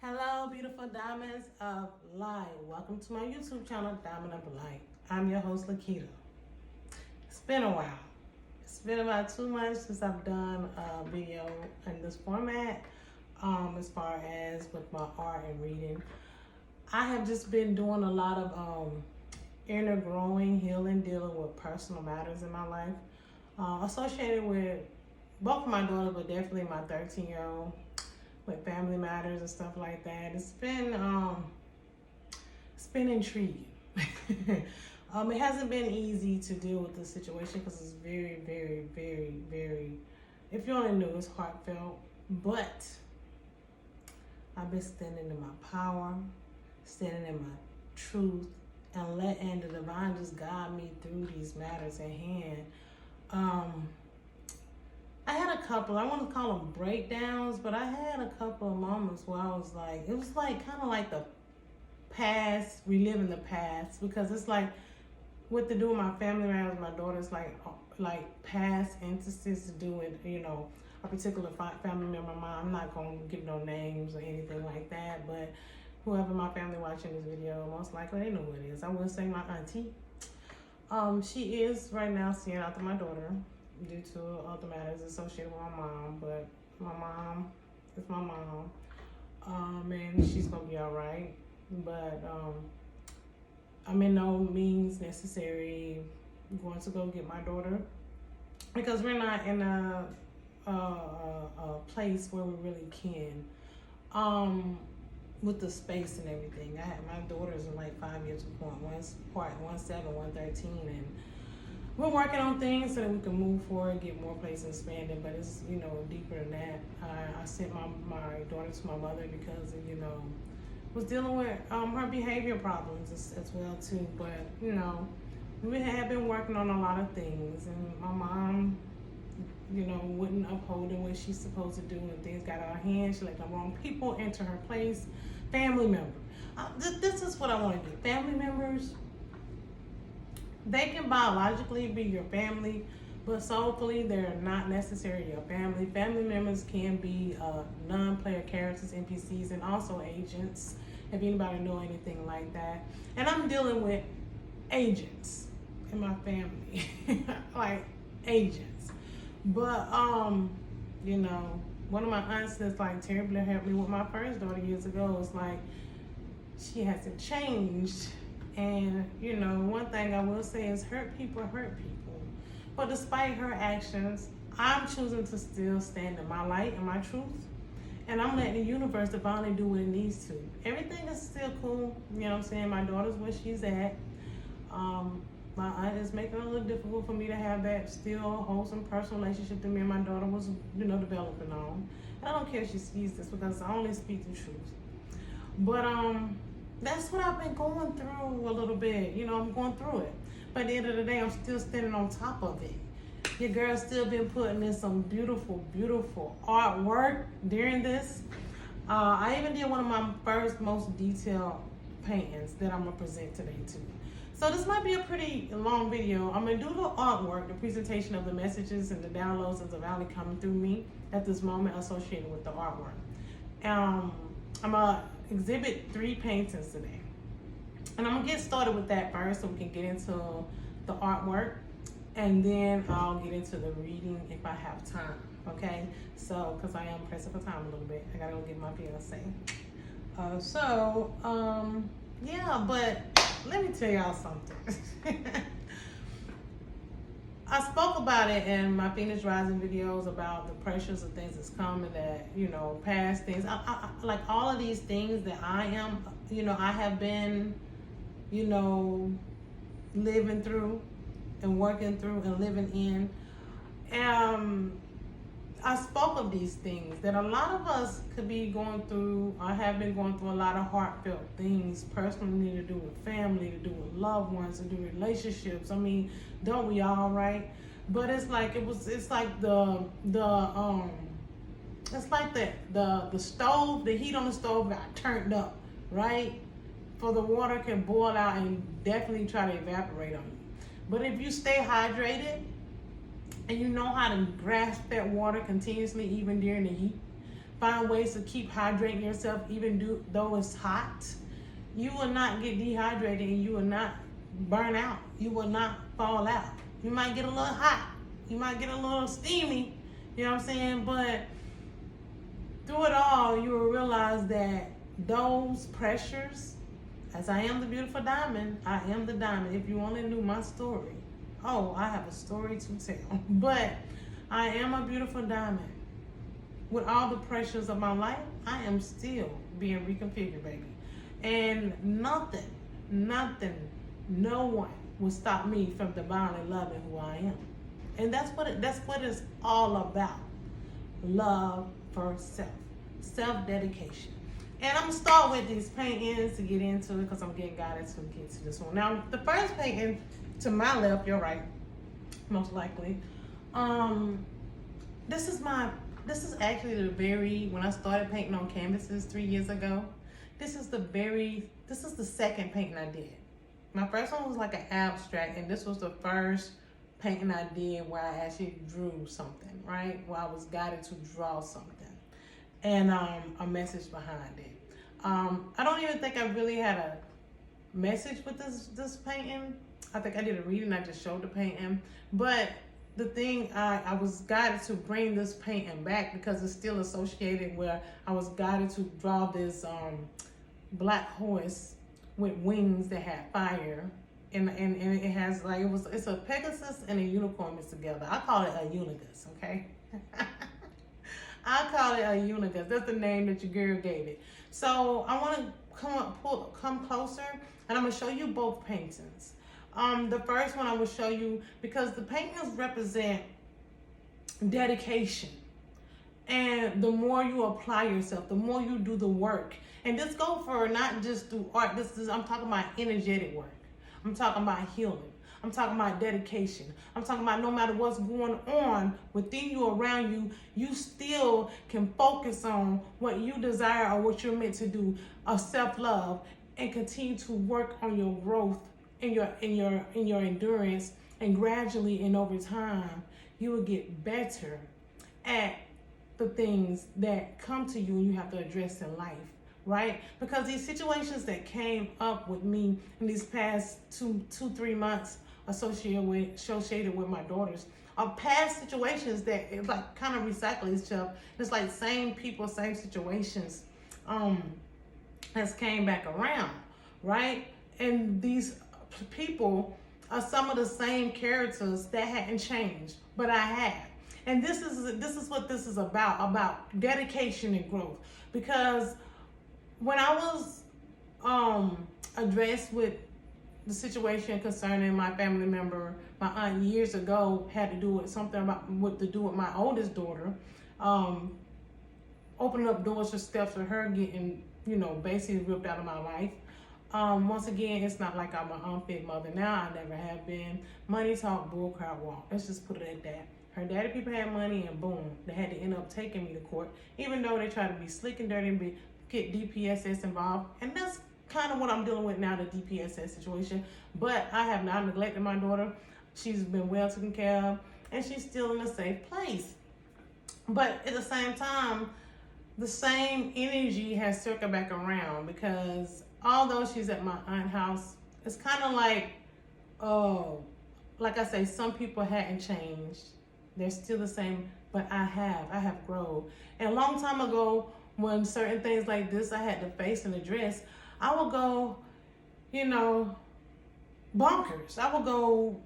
Hello, beautiful diamonds of light. Welcome to my YouTube channel, Diamond of Light. I'm your host, Lakita. It's been a while. It's been about 2 months since I've done a video in this format, as far as with my art and reading. I have just been doing a lot of inner growing, healing, dealing with personal matters in my life, associated with both of my daughters, but definitely my 13-year-old. With family matters and stuff like that. It's been intriguing. It hasn't been easy to deal with the situation because it's very, very, very, very, if you only knew, it's heartfelt. But I've been standing in my power, standing in my truth, and letting the divine just guide me through these matters at hand. I had a couple, I want to call them breakdowns, but I had a couple of moments where I was like, it was like kind of like the past, reliving the past, because it's like what to do with my family matters, my daughter's like past instances to do with, a particular family member of mine. I'm not going to give no names or anything like that, but whoever my family watching this video, most likely they know who it is. I will say my auntie. She is right now seeing after my daughter, due to other matters associated with my mom, but my mom is my mom, and she's gonna be all right. But I'm in no means necessary going to go get my daughter because we're not in a place where we really can, with the space and everything. I had my daughters in like 5 years apart. One's 7, 113, and we're working on things so that we can move forward, get more places expanded, but it's, deeper than that. I sent my daughter to my mother because, was dealing with her behavior problems as well too. But, we have been working on a lot of things, and my mom, wouldn't uphold what she's supposed to do, and things got out of hand. She let the wrong people enter her place. Family member. This is what I want to do. Family members, they can biologically be your family, but soulfully they're not necessarily your family. Family members can be non-player characters, NPCs, and also agents, if anybody know anything like that. And I'm dealing with agents in my family, like agents. But, one of my aunts that's like terribly helped me with my first daughter years ago. It's like, she hasn't changed. And, one thing I will say is hurt people. But despite her actions, I'm choosing to still stand in my light and my truth. And I'm letting the universe divinely do what it needs to. Everything is still cool. You know what I'm saying? My daughter's where she's at. My aunt is making it a little difficult for me to have that still wholesome personal relationship that me and my daughter was, developing on. And I don't care if she sees this because I only speak the truth. But, that's what I've been going through a little bit. I'm going through it. But at the end of the day, I'm still standing on top of it. Your girl's still been putting in some beautiful, beautiful artwork during this. I even did one of my first, most detailed paintings that I'm going to present today, too. So this might be a pretty long video. I'm going to do the artwork, the presentation of the messages and the downloads of the valley coming through me at this moment associated with the artwork. I'm going to exhibit 3 paintings today. And I'm going to get started with that first so we can get into the artwork. And then I'll get into the reading if I have time. Okay? So, because I am pressing for time a little bit. I got to go get my fiance. Yeah, but let me tell y'all something. I spoke about it in my Phoenix Rising videos about the pressures of things that's coming, that, past things. I like all of these things that I am, I have been, living through and working through and living in. I spoke of these things that a lot of us could be going through, or have been going through a lot of heartfelt things personally, to do with family, to do with loved ones, to do with relationships. I mean, don't we all, right? But it's like the stove, the heat on the stove got turned up, right? For the water can boil out and definitely try to evaporate on you. But if you stay hydrated and you know how to grasp that water continuously, even during the heat, find ways to keep hydrating yourself even though it's hot, you will not get dehydrated and you will not burn out. You will not fall out. You might get a little hot. You might get a little steamy. You know what I'm saying? But through it all, you will realize that those pressures, as I am the beautiful diamond, I am the diamond. If you only knew my story. Oh, I have a story to tell. But I am a beautiful diamond. With all the pressures of my life, I am still being reconfigured, baby. And nothing, no one will stop me from divinely loving who I am. And that's what it's all about. Love for self. Self-dedication. And I'm going to start with these paintings to get into it because I'm getting guided to get to this one. Now, the first painting to my left, you're right, most likely. This is actually when I started painting on canvases 3 years ago. This is the second painting I did. My first one was like an abstract, and this was the first painting I did where I actually drew something, right? Where I was guided to draw something and a message behind it. I don't even think I really had a message with this painting. I think I did a reading, I just showed the painting. But the thing, I was guided to bring this painting back because it's still associated where I was guided to draw this black horse with wings that had fire. And it has it's a Pegasus and a unicorn mixed together. I call it a unigus, okay? I call it a unigus. That's the name that your girl gave it. So I want to come closer, and I'm gonna show you both paintings. The first one I will show you because the paintings represent dedication, and the more you apply yourself, the more you do the work. And this go for not just through art. I'm talking about energetic work. I'm talking about healing. I'm talking about dedication. I'm talking about no matter what's going on within you, around you, you still can focus on what you desire or what you're meant to do, of self-love, and continue to work on your growth in your endurance, and gradually and over time, you will get better at the things that come to you and you have to address in life. Right? Because these situations that came up with me in these past 2-3 months associated with my daughters are past situations that it like kind of recycle itself. It's like same people, same situations has came back around, right? And these people are some of the same characters that hadn't changed, but I have. And this is what this is about dedication and growth. Because when I was addressed with the situation concerning my family member, my aunt years ago had to do with something to do with my oldest daughter, opening up doors for steps for her getting, basically ripped out of my life. Once again, it's not like I'm an unfit mother now. I never have been. Money talk, bull crowd walk. Let's just put it at that. Her daddy people had money, and boom, they had to end up taking me to court, even though they tried to be slick and dirty and get DPSS involved. And that's kind of what I'm dealing with now, the DPSS situation. But I have not neglected my daughter. She's been well taken care of, and she's still in a safe place. But at the same time, the same energy has circled back around, because although she's at my aunt's house, it's kind of like I say, some people hadn't changed. They're still the same, but I have grown. And a long time ago, when certain things like this I had to face and address, I would go, bonkers. I would go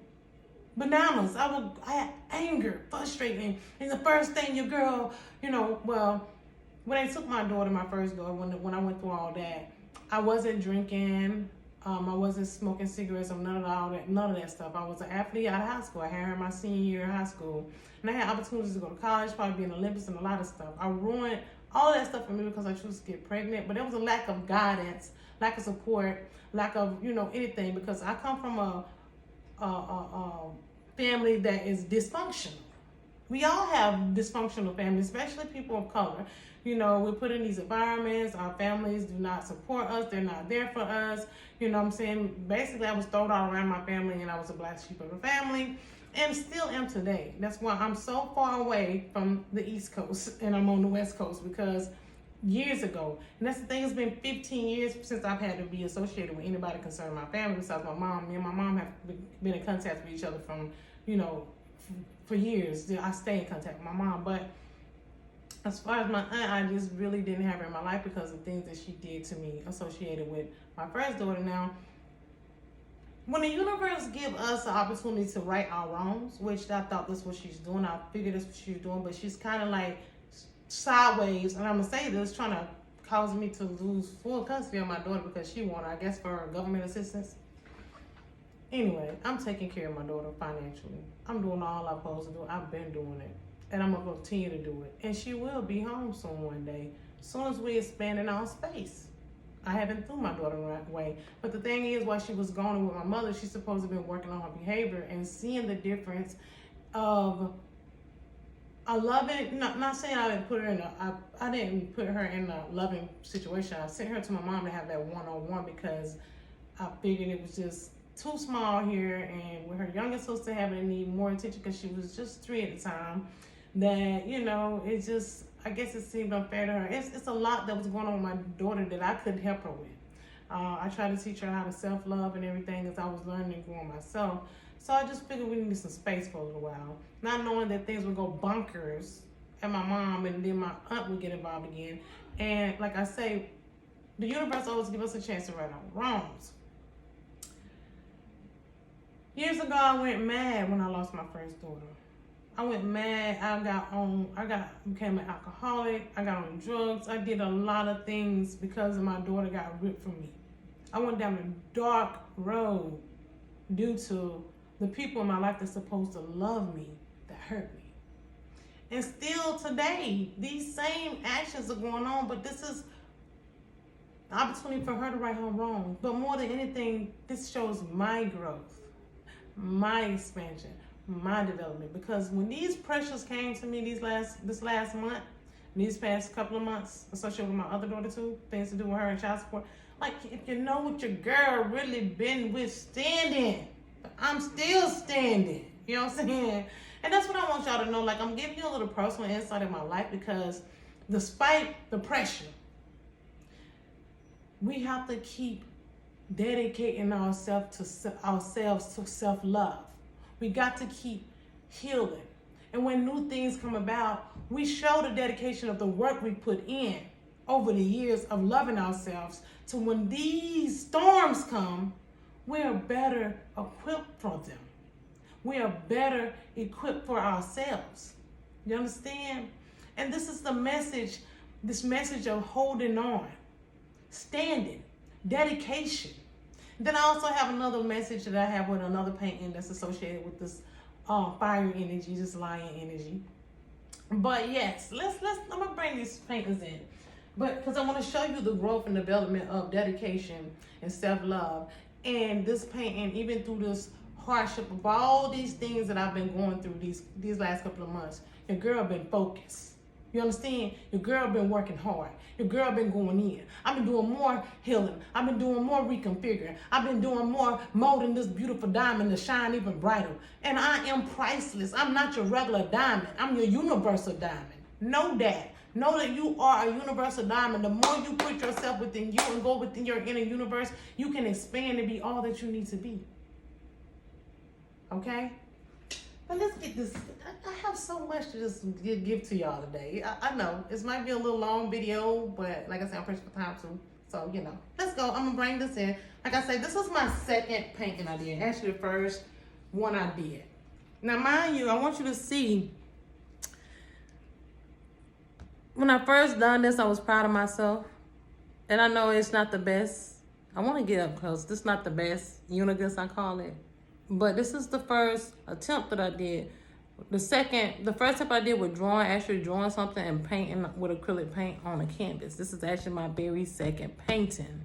bananas. I had anger, frustrating. And the first thing your girl, when they took my daughter, my first daughter, when I went through all that, I wasn't drinking. I wasn't smoking cigarettes or none of that stuff. I was an athlete out of high school. I had her in my senior year of high school. And I had opportunities to go to college, probably be in the Olympics and a lot of stuff. I ruined all that stuff for me because I chose to get pregnant. But there was a lack of guidance, lack of support, lack of, anything, because I come from a family that is dysfunctional. We all have dysfunctional families, especially people of color. We're put in these environments. Our families do not support us. They're not there for us. You know what I'm saying? Basically, I was thrown all around my family, and I was a black sheep of the family. and still am today. That's why I'm so far away from the East Coast and I'm on the West Coast, because years ago, and that's the thing, it's been 15 years since I've had to be associated with anybody concerning my family besides my mom. Me and my mom have been in contact with each other from, for years. I stay in contact with my mom, but as far as my aunt, I just really didn't have her in my life because of things that she did to me associated with my first daughter. Now, when the universe give us the opportunity to right our wrongs, which I thought that's what she's doing, I figured that's what she's doing, but she's kind of like sideways, and I'm gonna say this, trying to cause me to lose full custody of my daughter because she wanted, I guess, for government assistance. Anyway, I'm taking care of my daughter financially. I'm doing all I'm supposed to do. I've been doing it, and I'm gonna continue to do it. And she will be home soon one day, as soon as we expand in our space. I haven't threw my daughter the right way. But the thing is, while she was gone with my mother, she's supposed to have been working on her behavior and seeing the difference of a loving, not saying I didn't put her in I didn't put her in a loving situation. I sent her to my mom to have that one-on-one because I figured it was just too small here, and with her youngest sister having to need more attention because she was just 3 at the time, that, it just, I guess it seemed unfair to her. It's a lot that was going on with my daughter that I couldn't help her with. I tried to teach her how to self-love and everything as I was learning and growing myself. So I just figured we needed some space for a little while, not knowing that things would go bonkers and my mom and then my aunt would get involved again. And like I say, the universe always gives us a chance to right our wrongs. Years ago, I went mad when I lost my first daughter. I went mad. I became an alcoholic. I got on drugs. I did a lot of things because my daughter got ripped from me. I went down a dark road due to the people in my life that's supposed to love me that hurt me. And still today, these same actions are going on, but this is the opportunity for her to right her wrong. But more than anything, this shows my growth, my expansion, my development. Because when these pressures came to me this last month, these past couple of months, associated with my other daughter too, things to do with her and child support, like, if you know what your girl really been withstanding, I'm still standing. You know what I'm saying? And that's what I want y'all to know. Like, I'm giving you a little personal insight in my life because despite the pressure, we have to keep dedicating ourselves to self-love. We got to keep healing. And when new things come about, we show the dedication of the work we put in over the years of loving ourselves, to when these storms come, we're better equipped for them. We are better equipped for ourselves. You understand? And this is the message, this message of holding on, standing, dedication. Then I also have another message that I have with another painting that's associated with this fire energy, this lion energy. But yes, I'm gonna bring these paintings in, but because I want to show you the growth and development of dedication and self-love. And this painting, even through this hardship of all these things that I've been going through these last couple of months, your girl been focused. You understand? Your girl been working hard. Your girl been going in. I've been doing more healing. I've been doing more reconfiguring. I've been doing more molding this beautiful diamond to shine even brighter. And I am priceless. I'm not your regular diamond. I'm your universal diamond. Know that. Know that you are a universal diamond. The more you put yourself within you and go within your inner universe, you can expand and be all that you need to be. Okay? But let's get this. I have so much to just give to y'all today. I know this might be a little long video, but like I said, I'm pressed for time too. So, let's go. I'm going to bring this in. Like I said, this was my second painting I did. Actually, the first one I did. Now, mind you, I want you to see, when I first done this, I was proud of myself. And I know it's not the best. I want to get up close. This is not the best unigus, I call it. But this is the first attempt that I did. The first attempt I did with actually drawing something and painting with acrylic paint on a canvas. This is actually my very second painting.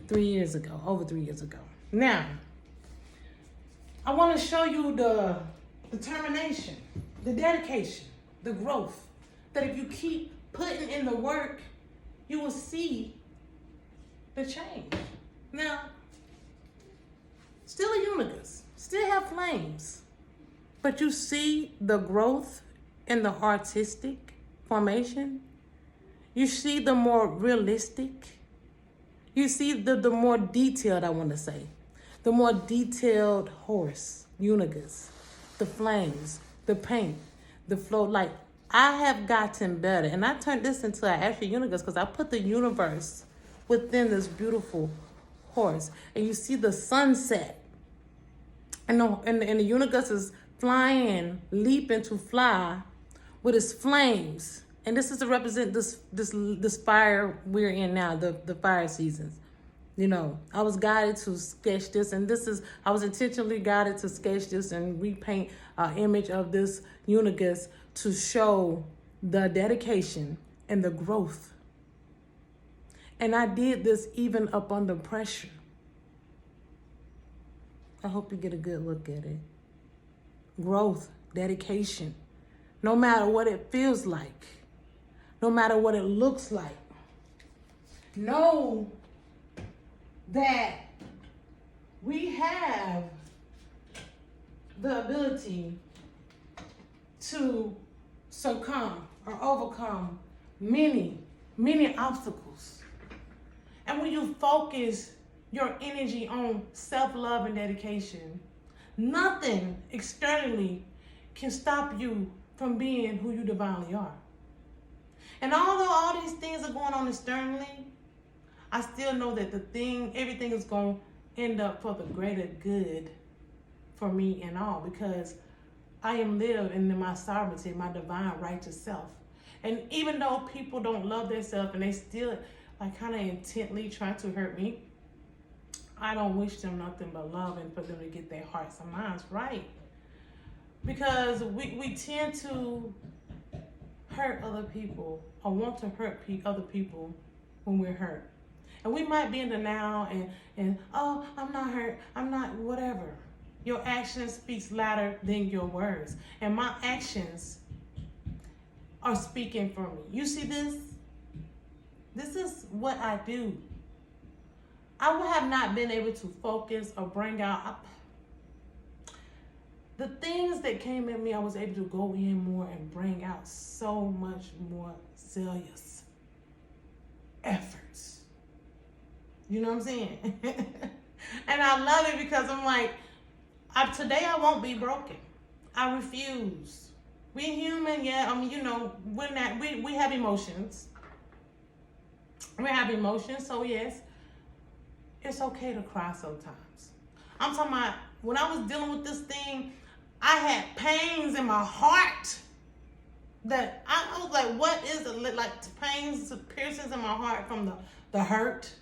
3 years ago, over 3 years ago. Now, I want to show you the determination, the dedication, the growth. That if you keep putting in the work, you will see the change. Now, still a unigus. still have flames. But you see the growth in the artistic formation. You see the more realistic. You see the more detailed, I want to say. The more detailed horse, unigas, the flames, the paint, the flow. Like, I have gotten better. And I turned this into an actual unigas because I put the universe within this beautiful horse. And you see the sunset. And the unigas is flying, leaping to fly with its flames. And this is to represent this fire we're in now, the fire seasons. You know, I was guided to sketch this, and I was intentionally guided to sketch this and repaint an image of this unigas to show the dedication and the growth. And I did this even up under pressure. I hope you get a good look at it. Growth, dedication, no matter what it feels like, no matter what it looks like. Know that we have the ability to succumb or overcome many, many obstacles. And when you focus your energy on self-love and dedication, nothing externally can stop you from being who you divinely are. And although all these things are going on externally, I still know that everything is going to end up for the greater good for me and all, because I am lived in my sovereignty, my divine righteous self. And even though people don't love themselves and they still like kind of intently try to hurt me, I don't wish them nothing but love and for them to get their hearts and minds right. Because we tend to hurt other people or want to hurt other people when we're hurt. And we might be in the now and oh, I'm not hurt, I'm not whatever. Your actions speaks louder than your words. And my actions are speaking for me. You see this? This is what I do. I would have not been able to focus or bring out the things that came at me. I was able to go in more and bring out so much more zealous efforts. You know what I'm saying? And I love it because I'm like, today I won't be broken. I refuse. We human, yeah. I mean, you know, we have emotions. We have emotions, so yes, it's okay to cry sometimes. I'm talking about when I was dealing with this thing, I had pains in my heart that I was like, what is it? Like pains, piercings in my heart from the hurt.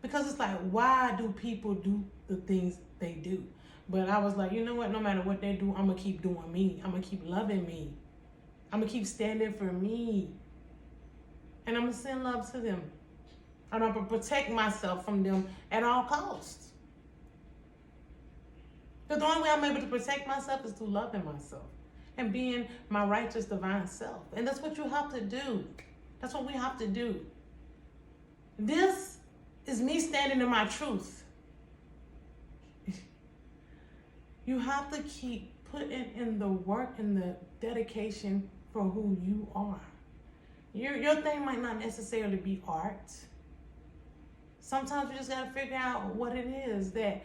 Because it's like, why do people do the things they do? But I was like, you know what? No matter what they do, I'm going to keep doing me. I'm going to keep loving me. I'm going to keep standing for me. And I'm going to send love to them. And I'm going to protect myself from them at all costs. Because the only way I'm able to protect myself is through loving myself and being my righteous divine self. And that's what you have to do. That's what we have to do. This is me standing in my truth. You have to keep putting in the work and the dedication for who you are. Your thing might not necessarily be art. Sometimes you just got to figure out what it is that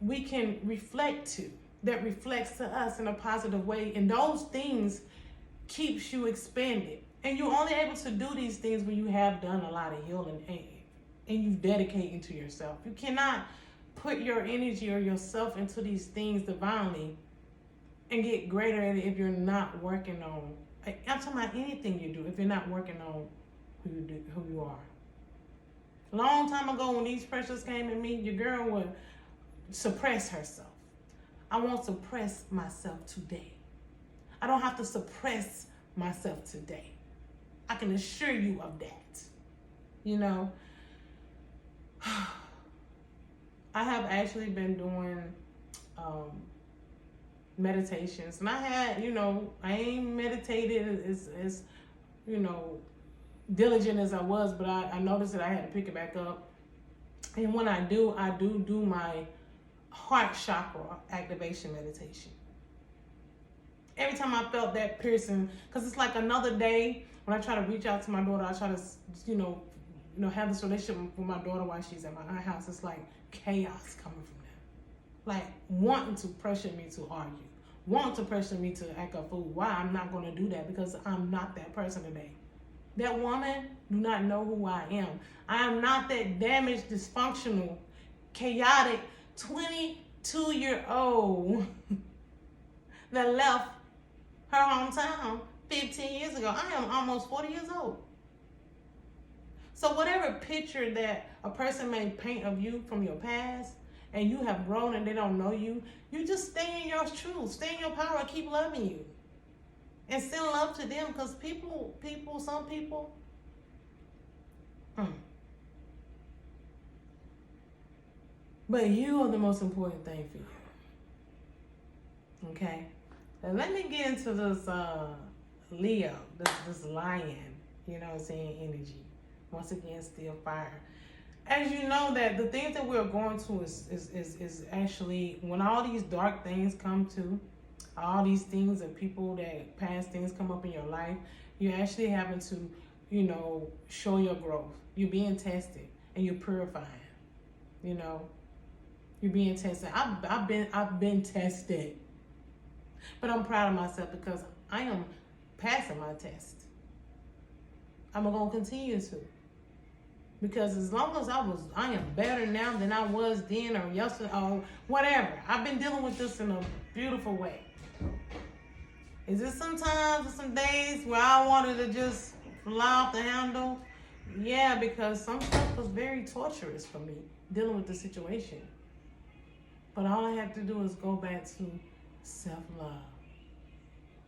we can reflect to, that reflects to us in a positive way. And those things keeps you expanded. And you're only able to do these things when you have done a lot of healing and you dedicating to yourself. You cannot put your energy or yourself into these things divinely and get greater at it if you're not working on, I'm talking about anything you do, if you're not working on who you are. A long time ago when these pressures came at me, your girl would suppress herself. I won't suppress myself today. I don't have to suppress myself today. I can assure you of that. You know, I have actually been doing meditations, and I had, you know, I ain't meditated as you know, diligent as I was, but I noticed that I had to pick it back up. And when I do my heart chakra activation meditation. Every time I felt that piercing, because it's like another day when I try to reach out to my daughter, I try to, have this relationship with my daughter while she's at my house. It's like chaos coming from them. Like wanting to pressure me to argue, wanting to pressure me to act a fool. Why? I'm not going to do that because I'm not that person today. That woman do not know who I am. I am not that damaged, dysfunctional, chaotic 22-year-old that left her hometown 15 years ago. I am almost 40 years old. So whatever picture that a person may paint of you from your past, and you have grown and they don't know you, you just stay in your truth, stay in your power, keep loving you. And send love to them, because some people, but you are the most important thing for you. Okay? And let me get into this Leo, this lion, energy. Once again, still fire. As you know, that the things that we're going to is actually, when all these dark things come to, all these things of people that past things come up in your life, you're actually having to, show your growth. You're being tested and you're purifying. You're being tested. I've been tested. But I'm proud of myself because I am passing my test. I'm gonna continue to. Because as long as I am better now than I was then or yesterday or whatever. I've been dealing with this in a beautiful way. Is it sometimes or some days where I wanted to just fly off the handle? Yeah, because some stuff was very torturous for me dealing with the situation. But all I have to do is go back to self-love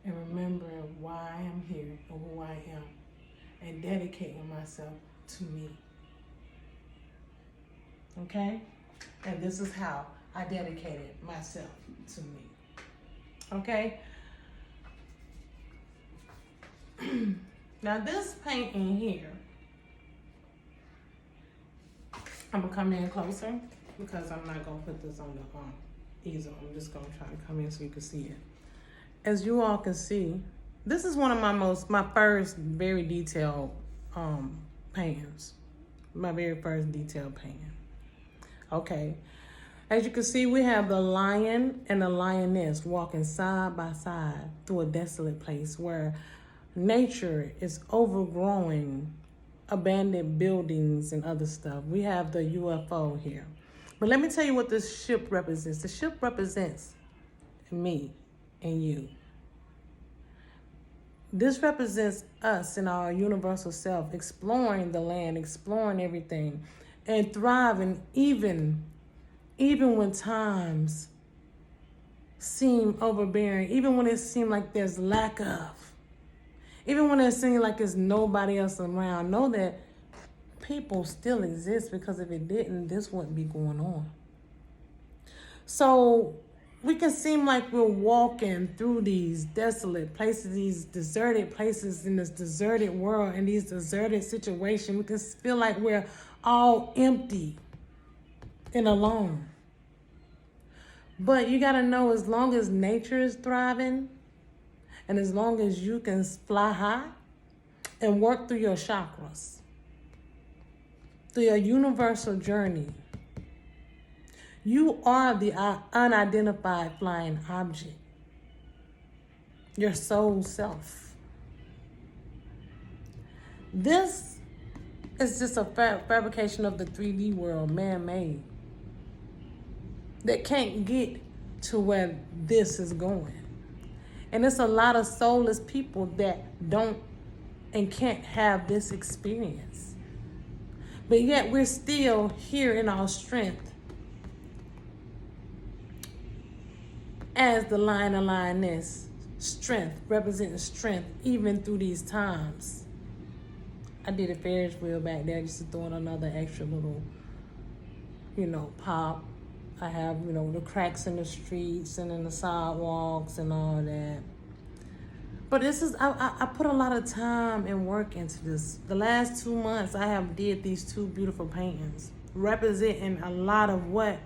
and remembering why I am here and who I am and dedicating myself to me. Okay? And this is how I dedicated myself to me. Okay? Now this painting here, I'm gonna come in closer because I'm not gonna put this on the easel. I'm just gonna try to come in so you can see it. As you all can see, this is one of my first very detailed paintings. My very first detailed painting. Okay. As you can see, we have the lion and the lioness walking side by side through a desolate place where nature is overgrowing abandoned buildings and other stuff. We have the UFO here. But let me tell you what this ship represents. The ship represents me and you. This represents us in our universal self, exploring the land, exploring everything, and thriving even when times seem overbearing, even when it seems like there's lack of, even when it seems like there's nobody else around. Know that people still exist, because if it didn't, this wouldn't be going on. So we can seem like we're walking through these desolate places, these deserted places in this deserted world, in these deserted situations. We can feel like we're all empty and alone. But you got to know, as long as nature is thriving, and as long as you can fly high and work through your chakras, through your universal journey, you are the unidentified flying object, your soul self. This is just a fabrication of the 3D world, man-made, that can't get to where this is going. And it's a lot of soulless people that don't and can't have this experience. But yet we're still here in our strength as the lion and lioness. Strength, representing strength even through these times. I did a Ferris wheel back there just to throw in another extra little, pop. I have, the cracks in the streets and in the sidewalks and all that. But this is, I put a lot of time and work into this. The last 2 months, I have did these 2 beautiful paintings representing a lot of what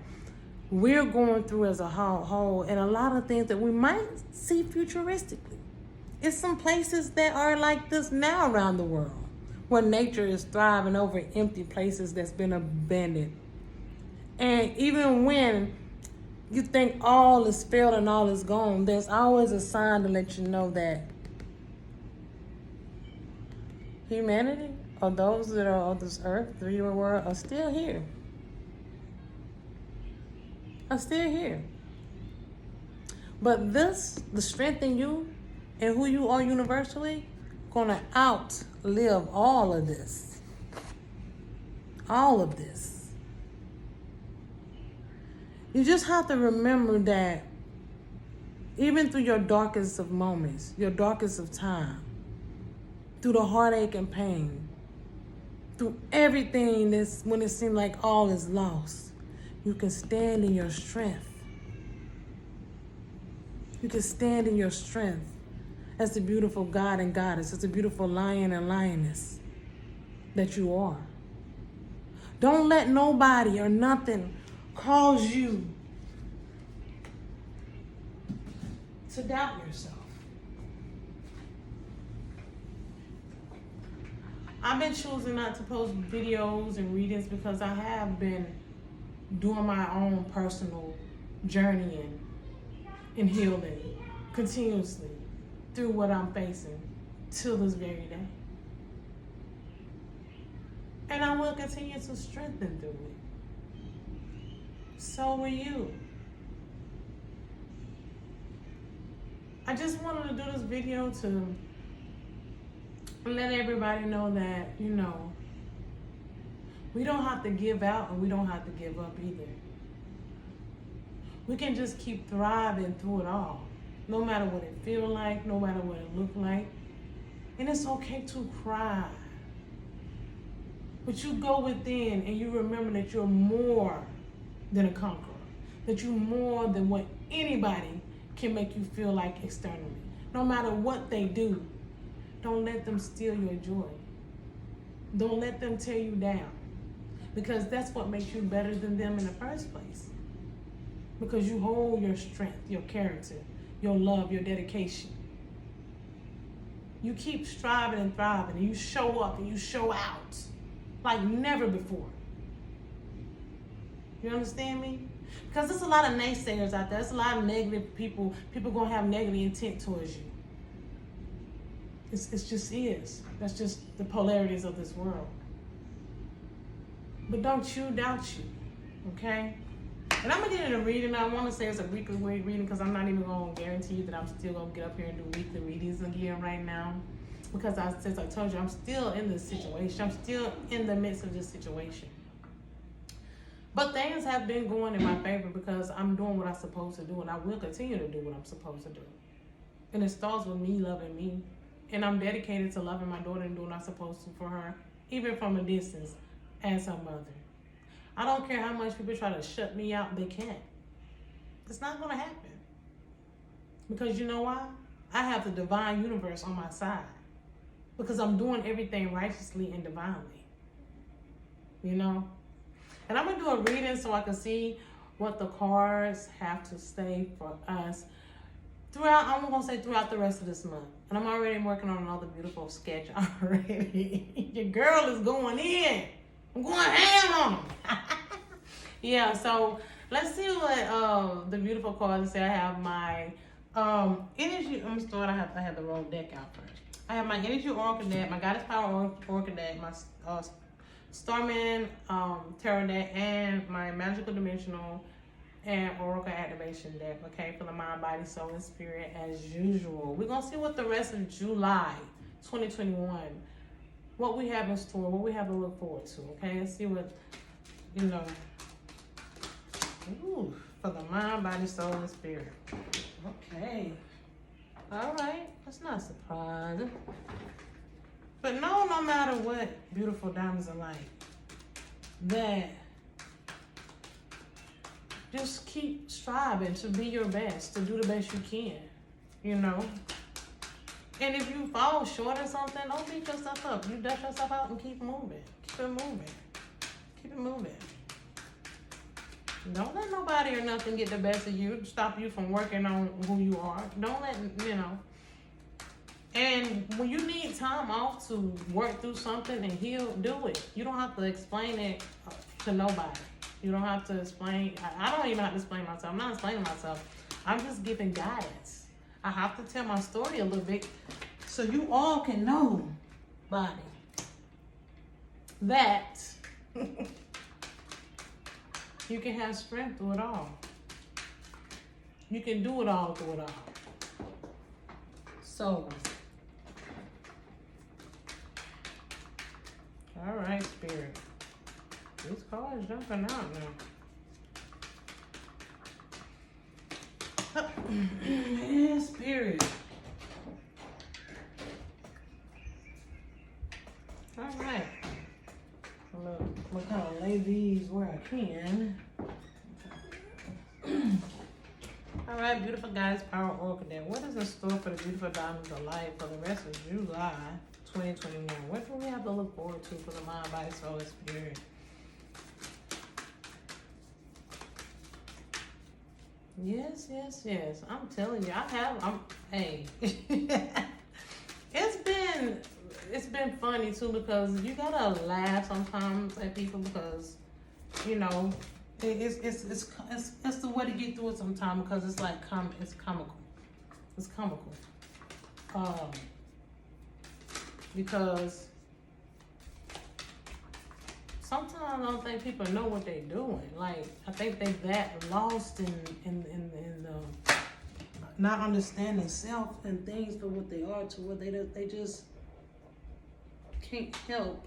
we're going through as a whole, and a lot of things that we might see futuristically. It's some places that are like this now around the world, where nature is thriving over empty places that's been abandoned. And even when you think all is failed and all is gone, there's always a sign to let you know that humanity, or those that are on this earth, the real world, are still here. Are still here. But this, the strength in you and who you are universally, gonna outlive all of this. All of this. You just have to remember that even through your darkest of moments, your darkest of time, through the heartache and pain, through everything that's when it seems like all is lost, you can stand in your strength. You can stand in your strength as the beautiful God and goddess, as the beautiful lion and lioness that you are. Don't let nobody or nothing cause you to doubt yourself. I've been choosing not to post videos and readings because I have been doing my own personal journey and healing continuously through what I'm facing till this very day. And I will continue to strengthen through it. So will you. I just wanted to do this video to let everybody know that, you know, we don't have to give out and we don't have to give up either. We can just keep thriving through it all, no matter what it feels like, no matter what it looks like. And it's okay to cry. But you go within and you remember that you're more than a conqueror, that you're more than what anybody can make you feel like externally. No matter what they do, don't let them steal your joy. Don't let them tear you down, because that's what makes you better than them in the first place. Because you hold your strength, your character, your love, your dedication. You keep striving and thriving, and you show up and you show out like never before. You understand me? Because there's a lot of naysayers out there. There's a lot of negative people. People gonna have negative intent towards you. It just is. That's just the polarities of this world. But don't you doubt you, okay? And I'm gonna get into reading. I want to say it's a weekly reading because I'm not even gonna guarantee you that I'm still gonna get up here and do weekly readings again right now. Because since I told you, I'm still in this situation. I'm still in the midst of this situation. But things have been going in my favor because I'm doing what I'm supposed to do, and I will continue to do what I'm supposed to do. And it starts with me loving me. And I'm dedicated to loving my daughter and doing what I'm supposed to for her, even from a distance, as her mother. I don't care how much people try to shut me out, they can't. It's not gonna happen. Because you know why? I have the divine universe on my side. Because I'm doing everything righteously and divinely. You know? And I'm gonna do a reading so I can see what the cards have to say for us throughout the rest of this month. And I'm already working on another beautiful sketch already. Your girl is going in. I'm going ham on them. Yeah, so let's see what the beautiful cards say. I have my energy. I'm gonna start. I have the wrong deck out first. I have my energy oracle deck, my goddess power oracle deck, my Starman tarot deck, and my magical dimensional and oracle activation deck, okay, for the mind, body, soul, and spirit as usual. We're gonna see what the rest of July 2021, what we have in store, what we have to look forward to, okay? Let's see what, you know, for the mind, body, soul, and spirit. Okay. All right, that's not surprising. But no matter what beautiful diamonds are like, that just keep striving to be your best, to do the best you can, you know? And if you fall short or something, don't beat yourself up. You dust yourself out and keep moving. Keep it moving. Keep it moving. Don't let nobody or nothing get the best of you, stop you from working on who you are. Don't let, you know. And when you need time off to work through something and heal, do it. You don't have to explain it to nobody. You don't have to explain. I don't even have to explain myself. I'm not explaining myself. I'm just giving guidance. I have to tell my story a little bit so you all can know, body, that you can have strength through it all. You can do it all through it all. So, all right, Spirit. This card is jumping out now. Yeah, Spirit. All right. I'm gonna kind of lay these where I can. All right, beautiful guys, Power Oracle Deck. What is in store for the beautiful diamonds of life for the rest of July 2021? What do we have to look forward to for the mind, body, soul, and spirit? Yes, yes, yes. I'm telling you, hey. It's been funny too because you gotta laugh sometimes at people because, you know, it's the way to get through it sometimes because it's like it's comical. It's comical. Because sometimes I don't think people know what they're doing. Like I think they that lost in not understanding self and things for what they are to what they just can't help.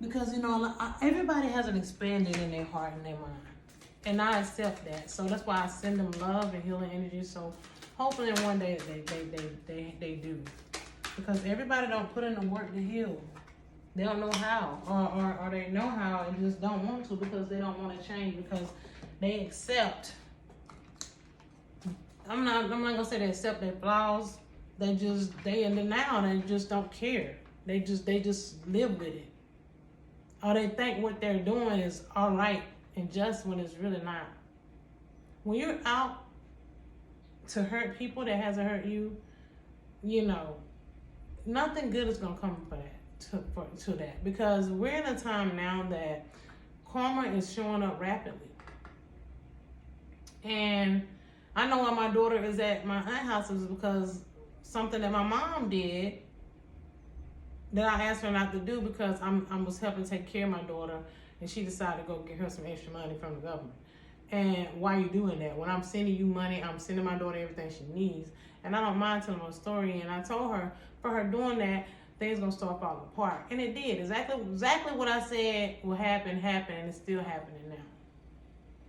Because, you know, everybody has an expanding in their heart and their mind. And I accept that. So that's why I send them love and healing energy. So hopefully one day they do. Because everybody don't put in the work to heal. They don't know how. Or they know how and just don't want to because they don't want to change. Because they accept. I'm not gonna say they accept their flaws. They in denial. They just don't care. They just live with it. Or they think what they're doing is all right and just when it's really not. When you're out to hurt people that hasn't hurt you, you know, nothing good is gonna come for that, to that. Because we're in a time now that karma is showing up rapidly. And I know why my daughter is at my aunt's house is because something that my mom did that I asked her not to do because I was helping take care of my daughter and she decided to go get her some extra money from the government. And why are you doing that? When I'm sending you money, I'm sending my daughter everything she needs. And I don't mind telling her story. And I told her, for her doing that, things gonna start falling apart. And it did. Exactly what I said will happen, and it's still happening now.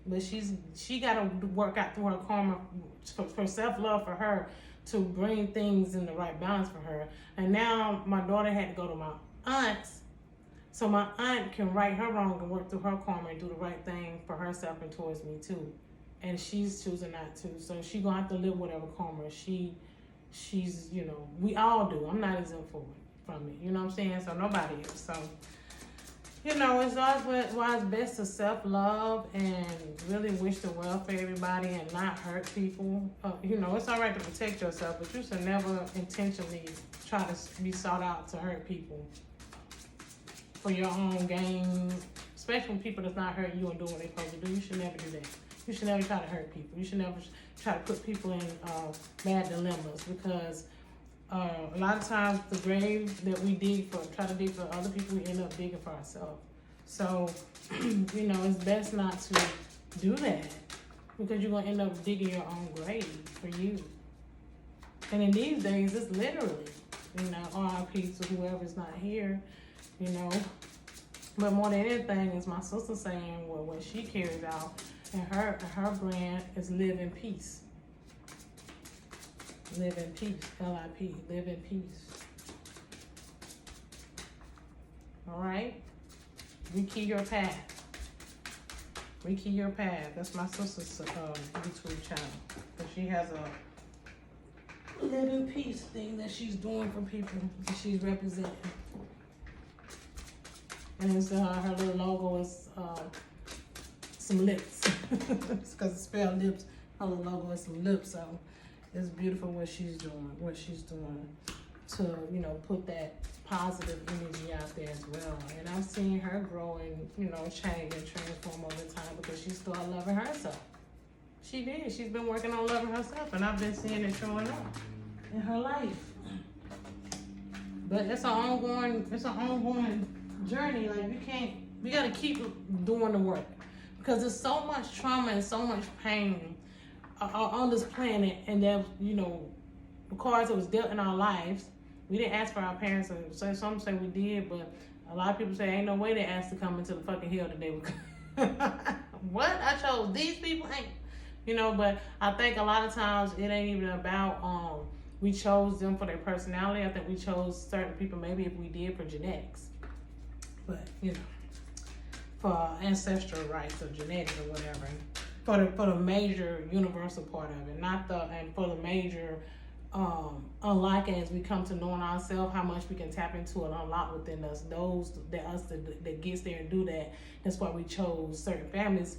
But she gotta work out through her karma for self-love for her to bring things in the right balance for her. And now my daughter had to go to my aunt's so my aunt can right her wrong and work through her karma and do the right thing for herself and towards me too. And she's choosing not to. So she gonna have to live whatever karma she's, you know, we all do. I'm not exempt from it. You know what I'm saying? So nobody is. So, you know, it's always why it's best to self-love and really wish the well for everybody and not hurt people. You know, it's all right to protect yourself, but you should never intentionally try to be sought out to hurt people for your own gain, especially when people that's not hurting you and doing what they're supposed to do. You should never do that. You should never try to hurt people. You should never try to put people in bad dilemmas because a lot of times the grave that we try to dig for other people, we end up digging for ourselves. So, you know, it's best not to do that because you're going to end up digging your own grave for you. And in these days, it's literally, you know, RIP to whoever's not here, you know. But more than anything is my sister saying what she carries out and her brand is live in peace. Live in peace, L-I-P, live in peace. All right? Rekey your path. Rekey your path. That's my sister's YouTube channel. But she has a live in peace thing that she's doing for people that she's representing. And it's, her little logo is some lips. It's because it's spelled lips. Her little logo is some lips. So it's beautiful what she's doing to, you know, put that positive energy out there as well. And I've seen her grow and, you know, change and transform over time because she started loving herself. She did. She's been working on loving herself, and I've been seeing it showing up in her life. But it's an ongoing journey. Like we gotta keep doing the work because there's so much trauma and so much pain on this planet, and that, you know, the cards that was dealt in our lives. We didn't ask for our parents, so some say we did, but a lot of people say ain't no way they asked to come into the fucking hell that they were. What? I chose these people? Ain't, you know, but I think a lot of times it ain't even about we chose them for their personality. I think we chose certain people maybe if we did for genetics. But, you know, for ancestral rights or genetics or whatever. For the major universal part of it, and for the major unlock as we come to knowing ourselves, how much we can tap into and unlock within us. Those that gets there and do that. That's why we chose certain families,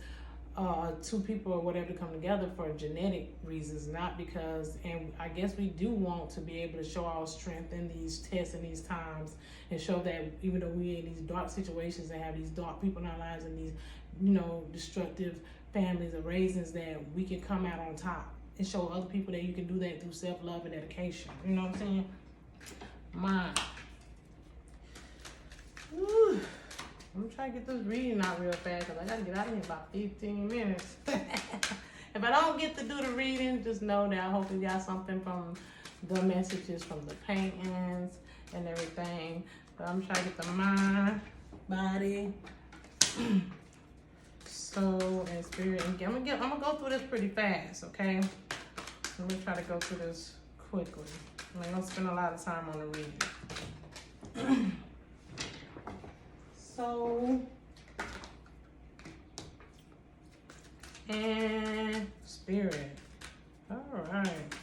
two people or whatever to come together for genetic reasons, not because. And I guess we do want to be able to show our strength in these tests and these times, and show that even though we're in these dark situations and have these dark people in our lives and these, you know, destructive families or raisins, that we can come out on top and show other people that you can do that through self-love and dedication. You know what I'm saying? Mine. Woo. I'm trying to get this reading out real fast because I got to get out of here in about 15 minutes. If I don't get to do the reading, just know that I hope you got something from the messages, from the paintings and everything. But I'm trying to get the mind, body, soul, and spirit. And I'm gonna go through this pretty fast, okay? Let me try to go through this quickly. I'm not gonna spend a lot of time on the reading. Soul and spirit. All right.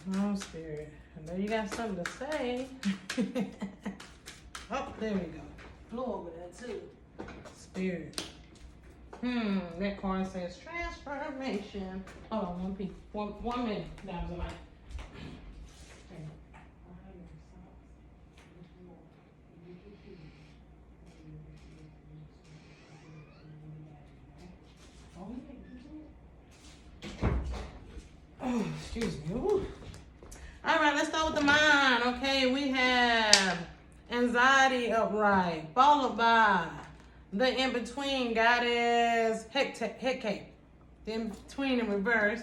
Come on, spirit. I know you got something to say. Oh, there we go. Flew over there too. Spirit. That card says transformation. Hold on, one minute. That was a lot. Oh, excuse me. Ooh. All right, let's start with the mind. Okay, we have anxiety upright, followed by the in-between goddess Hecate. The in-between in reverse,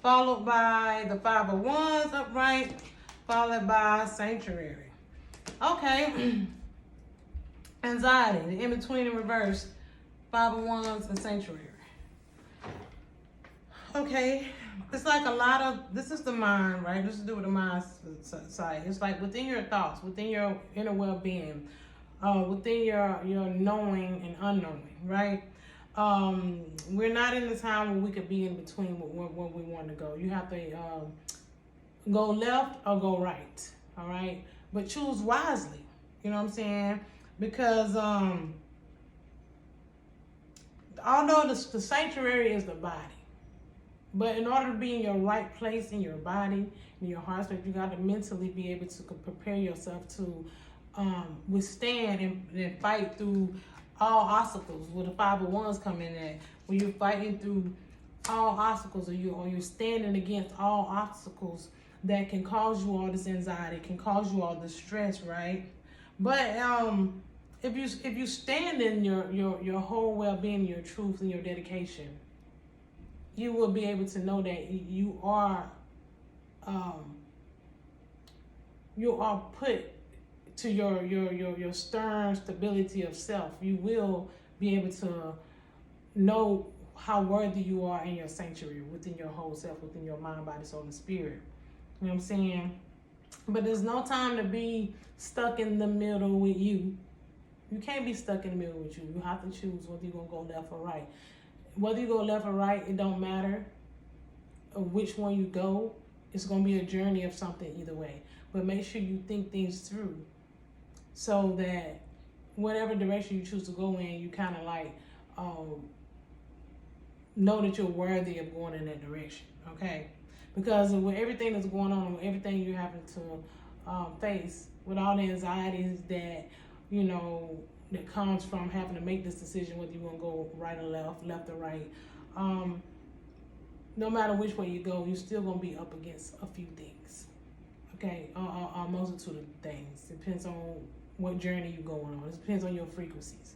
followed by the Five of Wands upright, followed by Sanctuary. Okay. Anxiety, the in-between in reverse, Five of Wands and Sanctuary. Okay. It's like a lot of, this is the mind, right? This is to do with the mind side. It's like within your thoughts, within your inner well-being, within your knowing and unknowing, right? We're not in the time where we could be in between where we want to go. You have to go left or go right, all right? But choose wisely, you know what I'm saying? Because although the sanctuary is the body, but in order to be in your right place in your body, in your heart space, you got to mentally be able to prepare yourself to withstand and fight through all obstacles. Where the Five of Wands come in at, when you're fighting through all obstacles, or you're standing against all obstacles that can cause you all this anxiety, can cause you all this stress, right? But if you stand in your whole well-being, your truth, and your dedication, you will be able to know that you are put to your stern stability of self. You will be able to know how worthy you are in your sanctuary, within your whole self, within your mind, body, soul, and spirit. You know what I'm saying? But there's no time to be stuck in the middle with you. You can't be stuck in the middle with you. You have to choose whether you're going to go left or right. Whether you go left or right, it don't matter. of which one you go, it's going to be a journey of something either way. But make sure you think things through so that whatever direction you choose to go in, you kind of like know that you're worthy of going in that direction, okay? Because with everything that's going on, with everything you're having to face, with all the anxieties that, you know, that comes from having to make this decision whether you want to go right or left or right, no matter which way you go, you're still going to be up against a few things, okay? A multitude of things. Depends on what journey you're going on. It depends on your frequencies.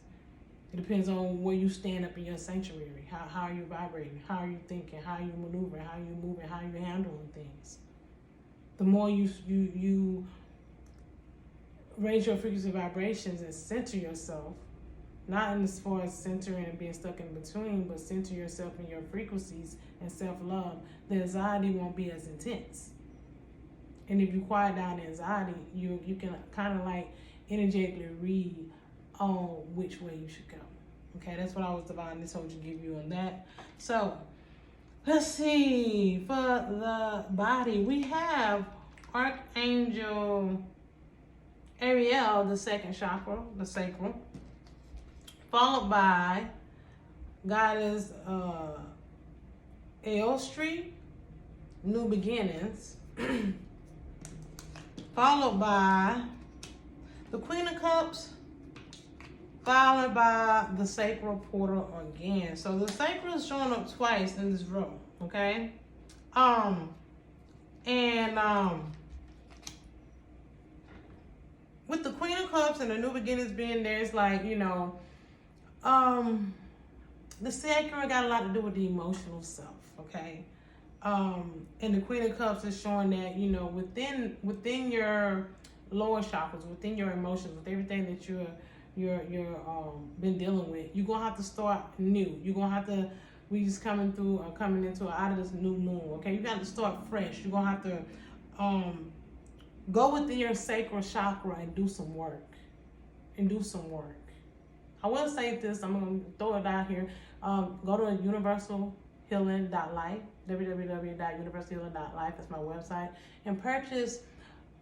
It depends on where you stand up in your sanctuary. How are you vibrating? How are you thinking? How are you maneuvering? How are you moving? How are you handling things? The more you raise your frequency vibrations and center yourself, not in as far as centering and being stuck in between, but center yourself in your frequencies and self-love, the anxiety won't be as intense. And if you quiet down the anxiety, you can kind of like energetically read on which way you should go. Okay, that's what I was divinely told to give you on that. So, let's see. For the body, we have Archangel Ariel, the second chakra, the sacral, followed by Goddess Aostri, New Beginnings, followed by the Queen of Cups, followed by the sacral portal again. So the sacral is showing up twice in this row, okay? With the Queen of Cups and the New Beginnings being there, it's like, you know, the sacral got a lot to do with the emotional self, okay? And the Queen of Cups is showing that, you know, within your lower chakras, within your emotions, with everything that you're been dealing with, you're gonna have to start new. You're gonna have to, we just coming into out of this new moon, okay? You got to start fresh. You're gonna have to go within your sacral chakra and do some work. I will say this, I'm gonna throw it out here. Go to universalhealing.life, www.universalhealing.life, that's my website, and purchase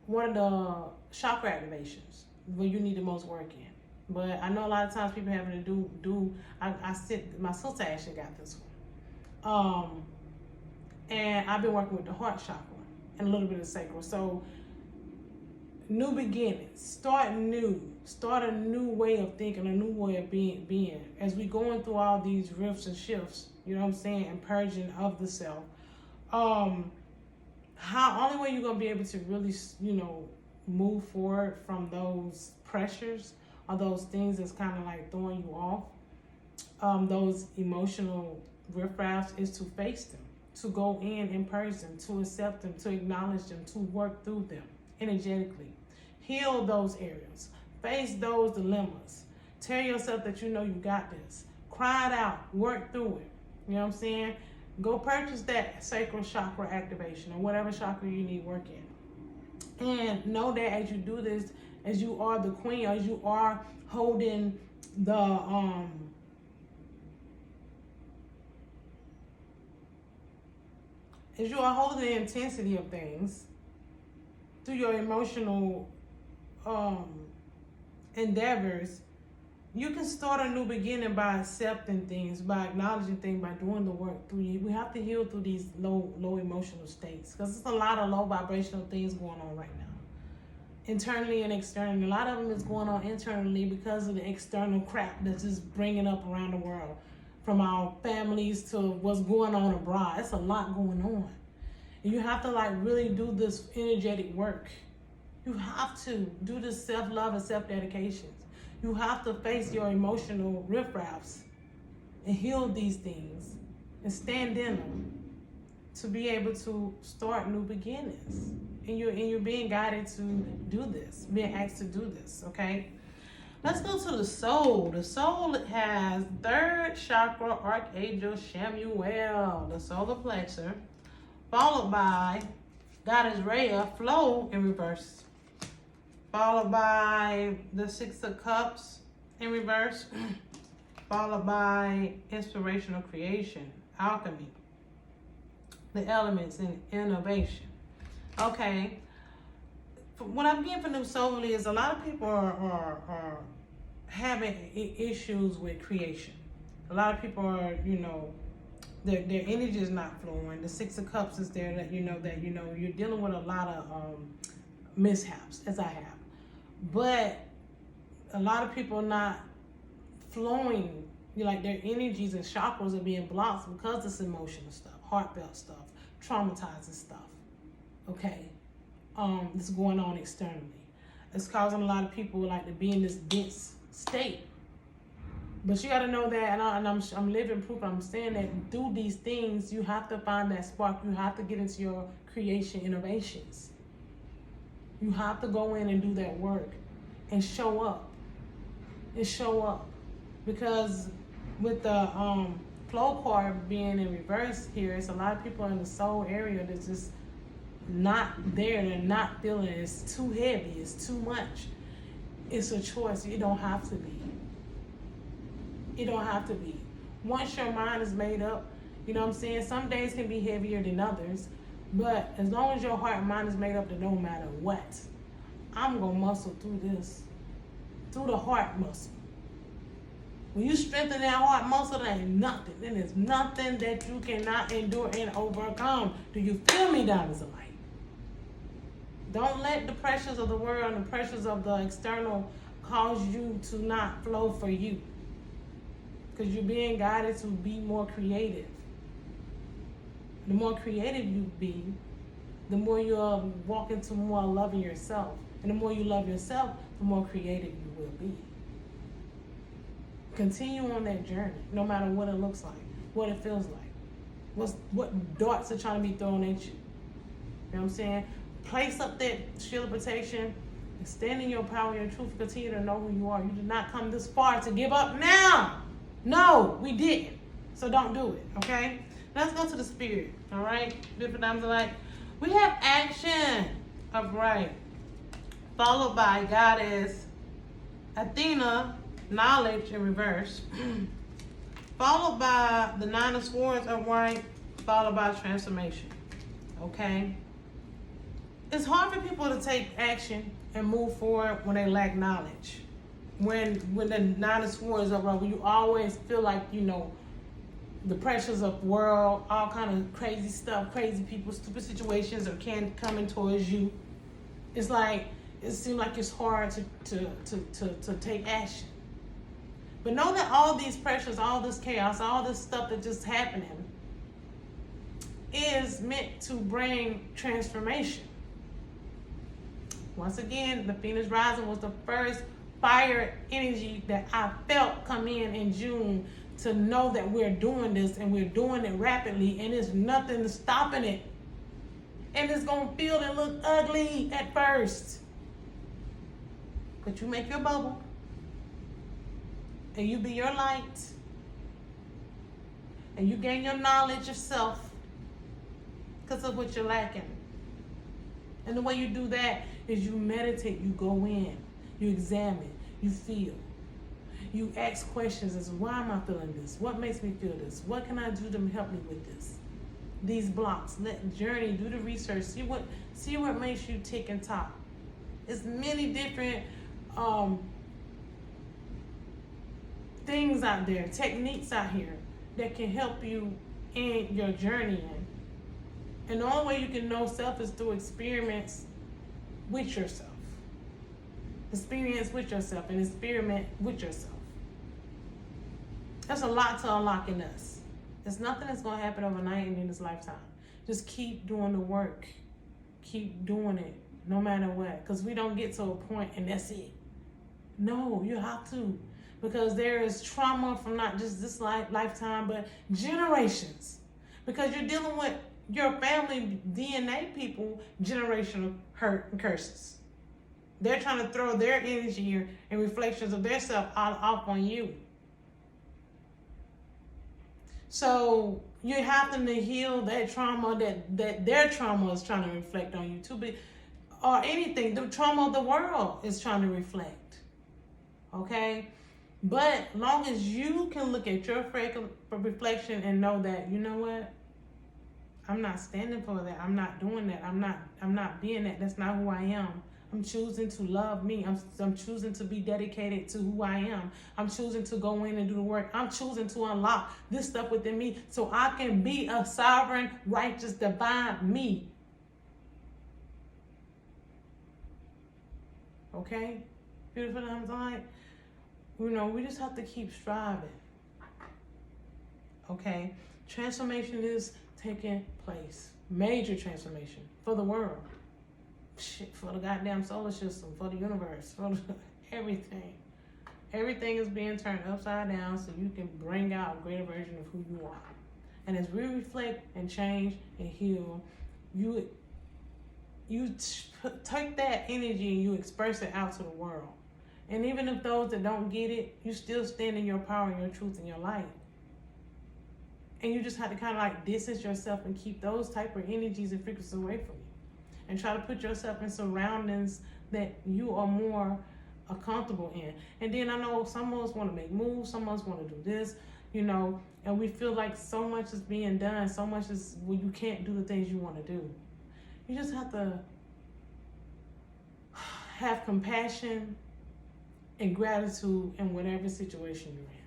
one of the chakra activations where you need the most work in. But I know a lot of times people having to my sister actually got this one. And I've been working with the heart chakra and a little bit of sacral. So, new beginnings, start new, start a new way of thinking, a new way of being. As we going through all these rifts and shifts, you know what I'm saying, and purging of the self. Only way you're gonna be able to really, you know, move forward from those pressures or those things that's kind of like throwing you off, those emotional riffraffs, is to face them, to go in person, to accept them, to acknowledge them, to work through them energetically. Heal those areas. Face those dilemmas. Tell yourself that you know you got this. Cry it out. Work through it. You know what I'm saying? Go purchase that sacral chakra activation or whatever chakra you need work in. And know that as you do this, as you are the queen, as you are holding the as you are holding the intensity of things through your emotional endeavors, you can start a new beginning by accepting things, by acknowledging things, by doing the work through you. We have to heal through these low emotional states because there's a lot of low vibrational things going on right now, internally and externally. A lot of them is going on internally because of the external crap that's just bringing up around the world, from our families to what's going on abroad. It's a lot going on. And you have to like really do this energetic work. You have to do this self-love and self-dedication. You have to face your emotional riffraffs and heal these things and stand in them to be able to start new beginnings. And you're being guided to do this, being asked to do this, okay? Let's go to the soul. The soul has third chakra, Archangel Shamuel, the solar plexus, followed by Goddess Rhea, flow in reverse, followed by the Six of Cups in reverse, followed by inspirational creation, alchemy, the elements in innovation. Okay. What I'm getting from them solely is a lot of people are having issues with creation. A lot of people are, their energy is not flowing. The Six of Cups is there that you're dealing with a lot of mishaps, as I have. But a lot of people are not flowing. Like their energies and chakras are being blocked because this emotional stuff, heartfelt stuff, traumatizing stuff. Okay, that's going on externally. It's causing a lot of people like to be in this dense state. But you got to know that, and I'm living proof. I'm saying that through these things, you have to find that spark. You have to get into your creation innovations. You have to go in and do that work and show up. Because with the flow card being in reverse here, it's a lot of people in the soul area that's just not there. They're not feeling it. It's too heavy. It's too much. It's a choice. You don't have to be. You don't have to be. Once your mind is made up, you know what I'm saying? Some days can be heavier than others. But as long as your heart and mind is made up, that no matter what, I'm going to muscle through this. Through the heart muscle. When you strengthen that heart muscle, there ain't nothing. Then there's nothing that you cannot endure and overcome. Do you feel me, diamonds of light? Don't let the pressures of the world and the pressures of the external cause you to not flow for you. Because you're being guided to be more creative. The more creative you be, the more you'll walk into more loving yourself. And the more you love yourself, the more creative you will be. Continue on that journey, no matter what it looks like, what it feels like, what darts are trying to be thrown at you. You know what I'm saying? Place up that shield of protection and stand in your power and your truth. Continue to know who you are. You did not come this far to give up now. No, we didn't. So don't do it, okay? Let's go to the spirit, all right? Different times of life. We have action, upright, followed by goddess Athena, knowledge in reverse, followed by the Nine of Swords upright, followed by transformation, okay? It's hard for people to take action and move forward when they lack knowledge. When the Nine of Swords are when you always feel like, the pressures of world, all kind of crazy stuff, crazy people, stupid situations are coming towards you. It's like, it seems like it's hard to take action. But know that all these pressures, all this chaos, all this stuff that just happening is meant to bring transformation. Once again, the Phoenix Rising was the first fire energy that I felt come in June to know that we're doing this and we're doing it rapidly and there's nothing stopping it. And it's going to feel and look ugly at first. But you make your bubble and you be your light and you gain your knowledge yourself because of what you're lacking. And the way you do that is you meditate, you go in, you examine, you feel. You ask questions as why am I feeling this? What makes me feel this? What can I do to help me with this? These blocks, let journey, do the research, see what makes you tick and top. There's many different things out there, techniques out here that can help you in your journey. And the only way you can know self is through experiments with yourself. Experience with yourself and experiment with yourself. There's a lot to unlock in us. There's nothing that's going to happen overnight and in this lifetime. Just keep doing the work. Keep doing it no matter what. Because we don't get to a point and that's it. No, you have to. Because there is trauma from not just this lifetime, but generations. Because you're dealing with your family DNA people, generational hurt and curses. They're trying to throw their energy and reflections of their self off on you. So you're having to heal that trauma that their trauma is trying to reflect on you too. Or anything, the trauma of the world is trying to reflect. Okay? But long as you can look at your reflection and know that, you know what? I'm not standing for that. I'm not doing that. I'm not being that. That's not who I am. I'm choosing to love me. I'm choosing to be dedicated to who I am. I'm choosing to go in and do the work. I'm choosing to unlock this stuff within me so I can be a sovereign, righteous, divine me. Okay? Beautiful times like, we just have to keep striving. Okay? Transformation is taking place. Major transformation for the world. Shit, for the goddamn solar system, for the universe, for everything. Everything is being turned upside down so you can bring out a greater version of who you are. And as we reflect and change and heal, you take that energy and you express it out to the world. And even if those that don't get it, you still stand in your power and your truth and your light. And you just have to kind of like distance yourself and keep those type of energies and frequencies away from you. And try to put yourself in surroundings that you are more comfortable in. And then I know some of us want to make moves, some of us want to do this, and we feel like so much is being done, so much is you can't do the things you want to do. You just have to have compassion and gratitude in whatever situation you're in.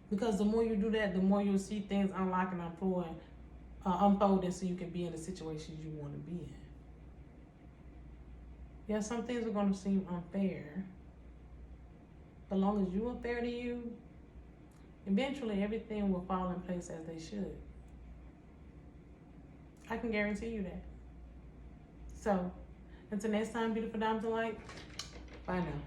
Because the more you do that, the more you'll see things unlock and unfolding so you can be in the situations you want to be in. Yeah, some things are going to seem unfair. But as long as you are fair to you, eventually everything will fall in place as they should. I can guarantee you that. So, until next time, beautiful diamonds of light, bye now.